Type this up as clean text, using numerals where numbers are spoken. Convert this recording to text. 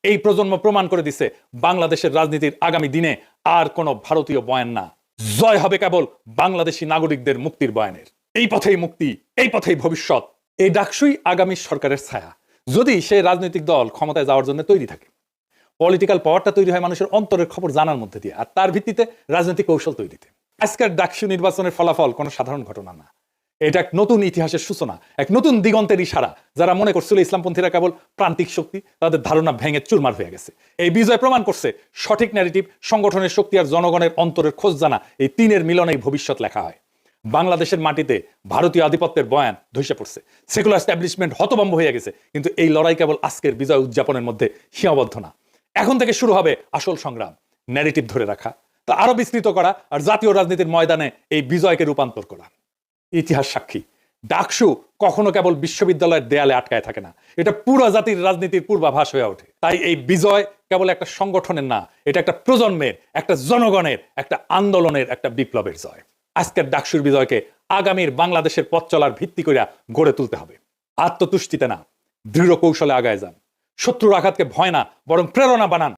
এই প্রজন্ম প্রমাণ করে দিচ্ছে বাংলাদেশের রাজনীতির আগামী দিনে আর কোনো ভারতীয় বয়ান না, জয় হবে কেবল বাংলাদেশি নাগরিকদের মুক্তির বয়ানের। এই পথেই মুক্তি, এই পথেই ভবিষ্যৎ। এই ডাকসুই আগামী সরকারের ছায়া, যদি সেই রাজনৈতিক দল ক্ষমতায় যাওয়ার জন্য তৈরি থাকে। পলিটিক্যাল পাওয়ারটা তৈরি হয় মানুষের অন্তরের খবর জানার মধ্যে দিয়ে, আর তার ভিত্তিতে রাজনৈতিক কৌশল তৈরিতে। আজকের ডাকসু নির্বাচনের ফলাফল কোনো সাধারণ ঘটনা না, এটা এক নতুন ইতিহাসের সূচনা, এক নতুন দিগন্তের ইশারা। যারা মনে করছিল ইসলামপন্থীরা কেবল প্রান্তিক শক্তি, তাদের ধারণা ভেঙে চুরমার হয়ে গেছে। এই বিজয় প্রমাণ করছে সঠিক ন্যারেটিভ, সংগঠনের শক্তি আর জনগণের অন্তরের খোঁজ জানা, এই তিনের মিলনেই ভবিষ্যৎ লেখা হয়। বাংলাদেশের মাটিতে ভারতীয় আধিপত্যের বয়ান ধসে পড়ছে, সেকুলার এস্টাবলিশমেন্ট হতভম্ব হয়ে গেছে, কিন্তু এই লড়াই কেবল আজকের বিজয় উদযাপনের মধ্যে সীমাবদ্ধ না। এখন থেকে শুরু হবে আসল সংগ্রাম, ন্যারেটিভ ধরে রাখা, তা আরো বিস্তৃত করা, আর জাতীয় রাজনীতির ময়দানে এই বিজয়কে রূপান্তর করা। ইতিহাস সাক্ষী, ডাকসু কখনো কেবল বিশ্ববিদ্যালয়ের দেয়ালে আটকায় থাকে না, এটা পুরো জাতির রাজনীতির পূর্বাভাস হয়ে ওঠে। তাই এই বিজয় কেবল একটা সংগঠনের না, এটা একটা প্রজন্মের, একটা জনগণের, একটা আন্দোলনের, একটা বিপ্লবের জয়। আজকের ডাকসুর বিজয়কে আগামীর বাংলাদেশের পথ চলার ভিত্তি করে গড়ে তুলতে হবে। আত্মতুষ্টিতে না, দৃঢ় কৌশলে আগায় যান। শত্রুর আঘাতকে ভয় না, বরং প্রেরণা বানান।